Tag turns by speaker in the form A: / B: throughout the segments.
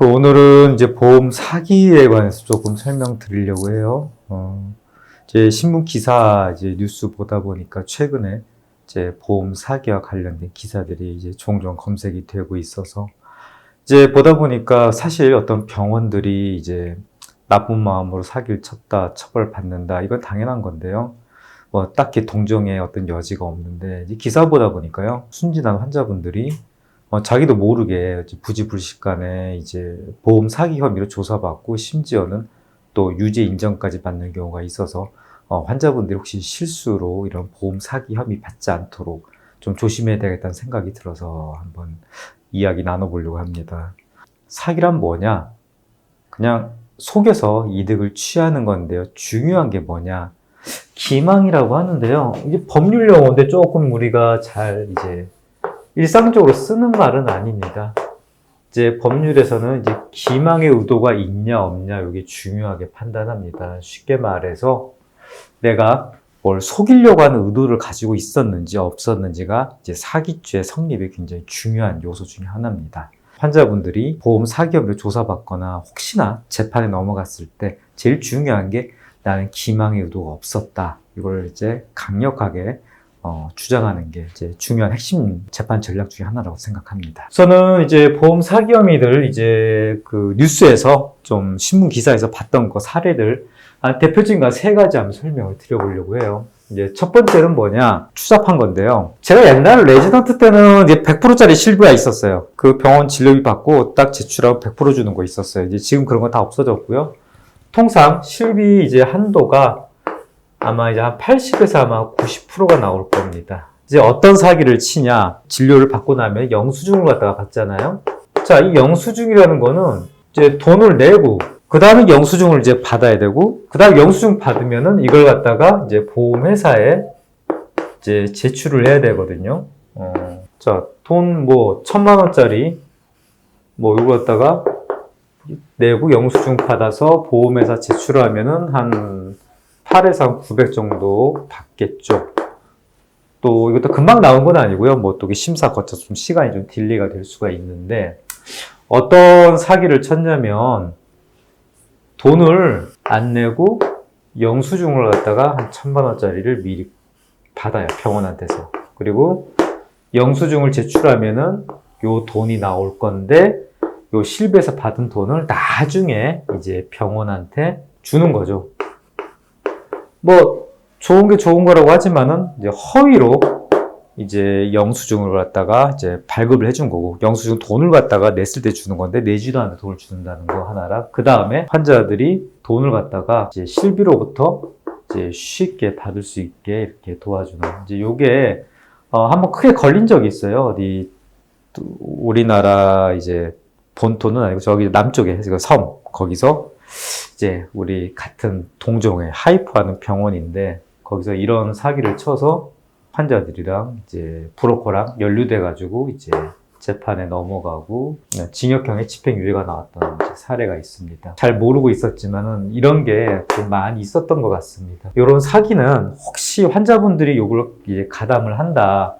A: 오늘은 이제 보험 사기에 관해서 조금 설명드리려고 해요. 이제 신문 기사 이제 뉴스 보다 보니까 최근에 이제 보험 사기와 관련된 기사들이 이제 종종 검색이 되고 있어서 이제 보다 보니까 사실 어떤 병원들이 이제 나쁜 마음으로 사기를 쳤다, 처벌받는다, 이건 당연한 건데요. 뭐 딱히 동정의 어떤 여지가 없는데 이제 기사 보다 보니까요, 순진한 환자분들이 자기도 모르게 부지불식간에 이제 보험 사기 혐의로 조사받고 심지어는 또 유죄 인정까지 받는 경우가 있어서 환자분들이 혹시 실수로 이런 보험 사기 혐의 받지 않도록 좀 조심해야 되겠다는 생각이 들어서 한번 이야기 나눠보려고 합니다. 사기란 뭐냐? 그냥 속여서 이득을 취하는 건데요. 중요한 게 뭐냐? 기망이라고 하는데요. 이게 법률 용어인데 조금 우리가 잘 이제 일상적으로 쓰는 말은 아닙니다. 이제 법률에서는 이제 기망의 의도가 있냐 없냐 이게 중요하게 판단합니다. 쉽게 말해서 내가 뭘 속이려고 하는 의도를 가지고 있었는지 없었는지가 이제 사기죄 성립에 굉장히 중요한 요소 중에 하나입니다. 환자분들이 보험 사기 혐의로 조사받거나 혹시나 재판에 넘어갔을 때 제일 중요한 게 나는 기망의 의도가 없었다. 이걸 이제 강력하게 주장하는 게 이제 중요한 핵심 재판 전략 중에 하나라고 생각합니다. 저는 이제 보험 사기 혐의들 이제 그 뉴스에서 좀 신문 기사에서 봤던 거 사례들 대표적인 거 세 가지 한번 설명을 드려보려고 해요. 이제 첫 번째는 뭐냐, 추잡한 건데요. 제가 옛날 레지던트 때는 이제 100%짜리 실비가 있었어요. 그 병원 진료비 받고 딱 제출하고 100% 주는 거 있었어요. 이제 지금 그런 거 다 없어졌고요. 통상 실비 이제 한도가 아마 이제 한 80에서 아마 90%가 나올 겁니다. 이제 어떤 사기를 치냐, 진료를 받고 나면 영수증을 갖다가 받잖아요. 자, 이 영수증이라는 거는 이제 돈을 내고 그 다음에 영수증을 이제 받아야 되고, 그 다음에 영수증 받으면은 이걸 갖다가 이제 보험회사에 이제 제출을 해야 되거든요. 자, 돈 뭐 1,000만 원짜리 뭐 이걸 갖다가 내고 영수증 받아서 보험회사 제출을 하면은 한 8에서 한 900 정도 받겠죠. 또 이것도 금방 나온 건 아니고요. 뭐 또 심사 거쳐서 좀 시간이 좀 딜레이가 될 수가 있는데, 어떤 사기를 쳤냐면 돈을 안 내고 영수증을 갖다가 한 1,000만 원짜리를 미리 받아요, 병원한테서. 그리고 영수증을 제출하면은 요 돈이 나올 건데 요 실비에서 받은 돈을 나중에 이제 병원한테 주는 거죠. 뭐 좋은 게 좋은 거라고 하지만은 이제 허위로 이제 영수증을 갖다가 이제 발급을 해준 거고, 영수증 돈을 갖다가 냈을 때 주는 건데 내지도 않는 돈을 준다는 거 하나라. 그 다음에 환자들이 돈을 갖다가 이제 실비로부터 이제 쉽게 받을 수 있게 이렇게 도와주는, 이제 요게 한번 크게 걸린 적이 있어요. 어디 우리나라 이제 본토는 아니고 저기 남쪽에 섬, 거기서 이제 우리 같은 동종의 하이프하는 병원인데, 거기서 이런 사기를 쳐서 환자들이랑 이제 브로커랑 연루돼가지고 이제 재판에 넘어가고 징역형의 집행유예가 나왔던 사례가 있습니다. 잘 모르고 있었지만은 이런 게 좀 많이 있었던 것 같습니다. 이런 사기는 혹시 환자분들이 이걸 이제 가담을 한다,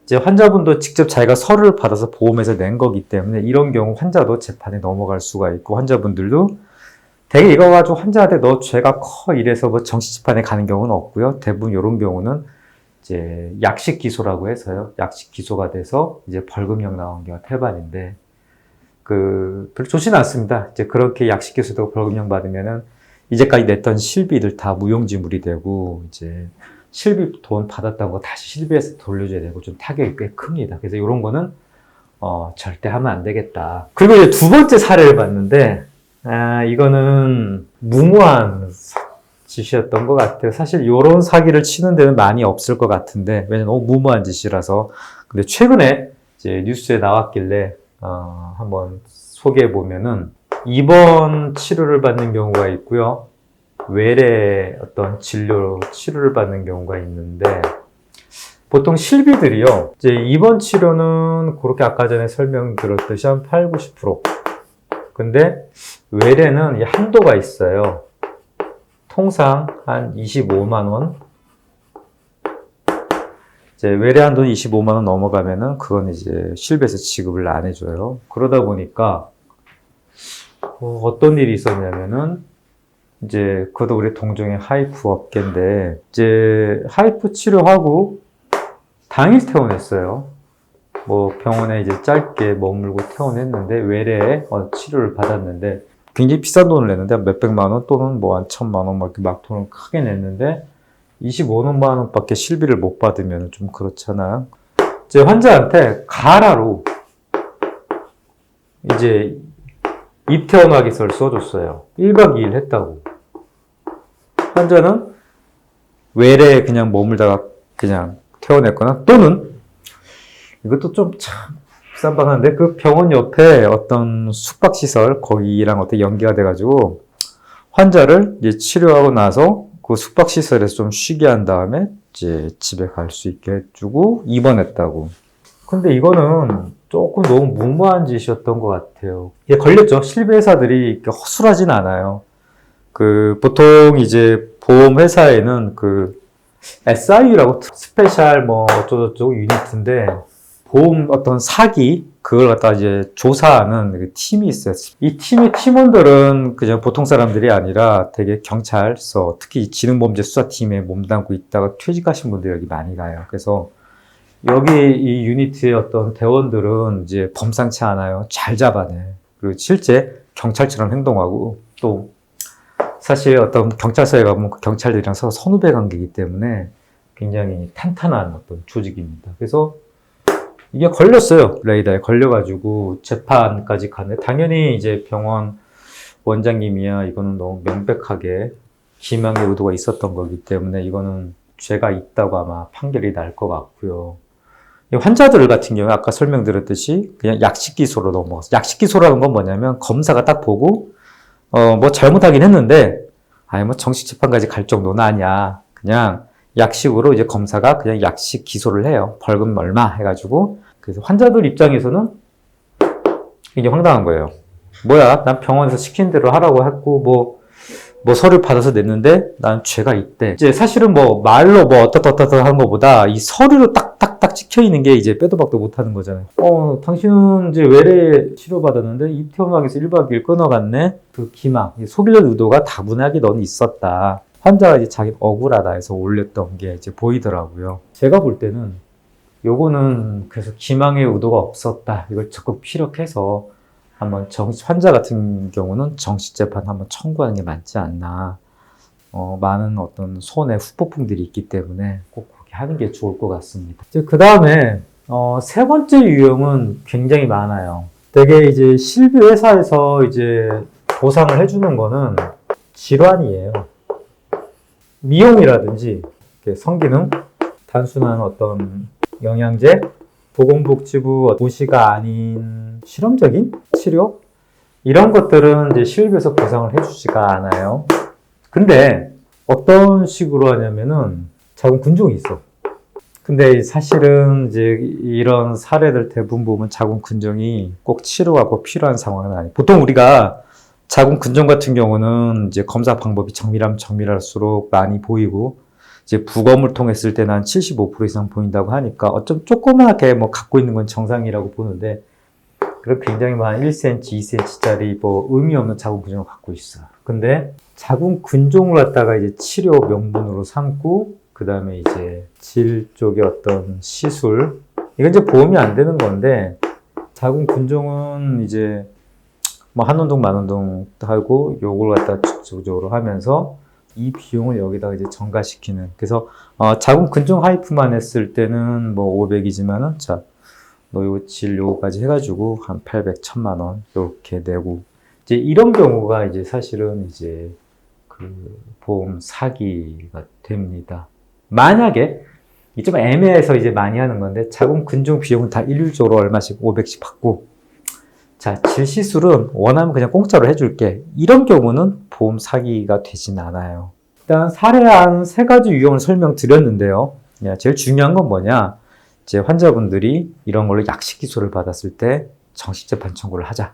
A: 이제 환자분도 직접 자기가 서류를 받아서 보험에서 낸 거기 때문에 이런 경우 환자도 재판에 넘어갈 수가 있고, 환자분들도 되게 이거 가지고 환자한테 너 죄가 커 이래서 뭐 정식재판에 가는 경우는 없고요. 대부분 이런 경우는 이제 약식 기소라고 해서요, 약식 기소가 돼서 이제 벌금형 나온 경우가 태반인데, 별로 좋지는 않습니다. 이제 그렇게 약식 기소되고 벌금형 받으면은 이제까지 냈던 실비들 다 무용지물이 되고, 이제 실비 돈 받았다고 다시 실비에서 돌려줘야 되고 좀 타격이 꽤 큽니다. 그래서 이런 거는 절대 하면 안 되겠다. 그리고 이제 두 번째 사례를 봤는데, 이거는 무모한 짓이었던 것 같아요. 사실 이런 사기를 치는 데는 많이 없을 것 같은데, 왜냐면 너무 무모한 짓이라서. 근데 최근에 이제 뉴스에 나왔길래 한번 소개해 보면은, 입원 치료를 받는 경우가 있고요, 외래 어떤 치료를 받는 경우가 있는데, 보통 실비들이요, 이제 입원 치료는 그렇게 아까 전에 설명드렸듯이 한 8, 90%. 근데 외래는 한도가 있어요. 통상 한 25만 원. 이제 외래 한도는 25만 원 넘어가면은 그건 이제 실비에서 지급을 안 해줘요. 그러다 보니까 어떤 일이 있었냐면은, 이제, 그것도 우리 동종의 하이프 업계인데, 이제, 하이프 치료하고, 당일 퇴원했어요. 뭐, 병원에 이제 짧게 머물고 퇴원했는데, 외래에 치료를 받았는데, 굉장히 비싼 돈을 냈는데, 몇백만 원 또는 뭐, 한 천만 원, 막 이렇게 막 돈을 크게 냈는데, 25만 원밖에 실비를 못 받으면 좀 그렇잖아요. 이제 환자한테 가라로, 이제, 입퇴원하기서를 써줬어요. 1박 2일 했다고. 환자는 외래에 그냥 머물다가 그냥 퇴원했거나 또는 이것도 좀 참 쌈박한데 그 병원 옆에 어떤 숙박시설 거기랑 어떻게 연계가 돼가지고 환자를 이제 치료하고 나서 그 숙박시설에서 좀 쉬게 한 다음에 이제 집에 갈 수 있게 해주고 입원했다고. 근데 이거는 조금 너무 무모한 짓이었던 것 같아요. 이게 걸렸죠. 실비회사들이 이렇게 허술하진 않아요. 보통 이제 보험회사에는 SIU라고 스페셜 뭐 어쩌고저쩌고 유니트인데, 보험 어떤 사기, 그걸 갖다 이제 조사하는 그 팀이 있어요. 이 팀의 팀원들은 그냥 보통 사람들이 아니라 되게 경찰서, 특히 지능범죄 수사팀에 몸담고 있다가 퇴직하신 분들이 여기 많이 가요. 그래서 여기 이 유니트의 어떤 대원들은 이제 범상치 않아요. 잘 잡아내. 그리고 실제 경찰처럼 행동하고, 또 사실 어떤 경찰서에 가면 그 경찰들이랑 서로 선후배 관계이기 때문에 굉장히 탄탄한 어떤 조직입니다. 그래서 이게 걸렸어요. 레이더에 걸려가지고 재판까지 갔는데, 당연히 이제 병원 원장님이야 이거는 너무 명백하게 기망의 의도가 있었던 거기 때문에 이거는 죄가 있다고 아마 판결이 날 것 같고요. 환자들 같은 경우에 아까 설명드렸듯이 그냥 약식기소로 넘어갔어요. 약식기소라는 건 뭐냐면 검사가 딱 보고 뭐 잘못하긴 했는데 뭐 정식재판까지 갈 정도는 아니야. 그냥 약식으로 이제 검사가 그냥 약식 기소를 해요. 벌금 얼마 해가지고. 그래서 환자들 입장에서는 이게 황당한 거예요. 뭐야, 난 병원에서 시킨 대로 하라고 했고, 뭐 서류 받아서 냈는데 난 죄가 있대. 이제 사실은 뭐 말로 뭐 어떻다 하는 것보다 이 서류로 딱딱딱 찍혀 있는 게 이제 빼도 박도 못 하는 거잖아요. 당신은 이제 외래 치료받았는데 입퇴원하기서 1박 2일 끊어갔네. 그 기망, 속이려는 의도가 다분하게 넌 있었다. 환자가 이제 자기 억울하다 해서 올렸던 게 이제 보이더라고요. 제가 볼 때는 요거는 그래서 기망의 의도가 없었다. 이걸 적극 피력해서 한번 환자 같은 경우는 정식재판 한번 청구하는 게 맞지 않나. 많은 어떤 손해 후폭풍들이 있기 때문에 꼭 그렇게 하는 게 좋을 것 같습니다. 그 다음에, 세 번째 유형은 굉장히 많아요. 되게 이제 실비회사에서 이제 보상을 해주는 거는 질환이에요. 미용이라든지, 성기능, 단순한 어떤 영양제, 보건복지부 도시가 아닌 실험적인 치료? 이런 것들은 이제 실비에서 보상을 해주지가 않아요. 근데 어떤 식으로 하냐면은 자궁근종이 있어. 근데 사실은 이제 이런 사례들 대부분 보면 자궁근종이 꼭 치료가 꼭 필요한 상황은 아니에요. 보통 우리가 자궁근종 같은 경우는 이제 검사 방법이 정밀하면 정밀할수록 많이 보이고, 이제 부검을 통했을 때는 한 75% 이상 보인다고 하니까 어쩜 조그맣게 뭐 갖고 있는 건 정상이라고 보는데, 그렇게 굉장히 많은 1cm, 2cm짜리 뭐 의미 없는 자궁근종을 갖고 있어. 근데 자궁근종을 갖다가 이제 치료 명분으로 삼고, 그 다음에 이제 질 쪽의 어떤 시술, 이건 이제 보험이 안 되는 건데, 자궁근종은 이제 뭐 한운동 만운동 하고 요걸 갖다 주기적으로 하면서 이 비용을 여기다가 이제 전가시키는. 그래서 자궁근종 하이프만 했을 때는 뭐 500이지만은 자, 너 요 질 요거까지 해가지고 한 800, 1000만 원 이렇게 내고, 이제 이런 경우가 이제 사실은 이제 그 보험 사기가 됩니다. 만약에 이 좀 애매해서 이제 많이 하는 건데, 자궁근종 비용은 다 일률적으로 얼마씩 500씩 받고, 자, 질시술은 원하면 그냥 공짜로 해줄게. 이런 경우는 보험 사기가 되진 않아요. 일단 사례한 세 가지 유형을 설명드렸는데요. 제일 중요한 건 뭐냐? 이제 환자분들이 이런 걸로 약식 기소를 받았을 때 정식재판 청구를 하자.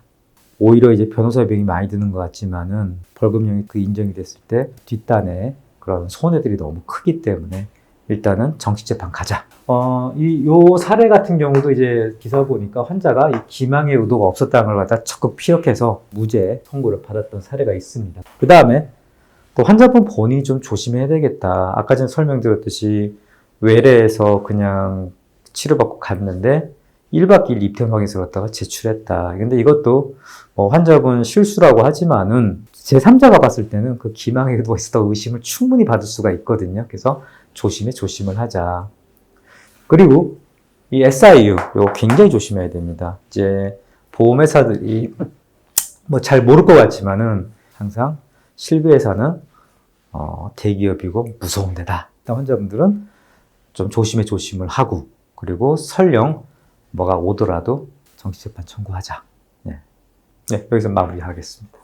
A: 오히려 이제 변호사 비용이 많이 드는 것 같지만은 벌금형이 인정이 됐을 때 뒷단에 그런 손해들이 너무 크기 때문에 일단은 정식재판 가자. 요 사례 같은 경우도 이제 기사 보니까 환자가 이 기망의 의도가 없었다는 걸 갖다 적극 피력해서 무죄 선고를 받았던 사례가 있습니다. 그 다음에 또 환자분 본인이 좀 조심해야 되겠다. 아까 전에 설명드렸듯이 외래에서 그냥 치료받고 갔는데 1박 2일 입원 확인서를 갖다가 제출했다. 근데 이것도 환자분 실수라고 하지만은 제3자가 봤을 때는 그 기망의 의도가 있었다고 의심을 충분히 받을 수가 있거든요. 그래서 조심을 하자. 그리고 이 SIU, 이거 굉장히 조심해야 됩니다. 이제 보험회사들이 뭐 잘 모를 것 같지만은 항상 실비회사는 대기업이고 무서운 데다. 환자분들은 좀 조심을 하고, 그리고 설령 뭐가 오더라도 정식재판 청구하자. 네, 여기서 마무리하겠습니다.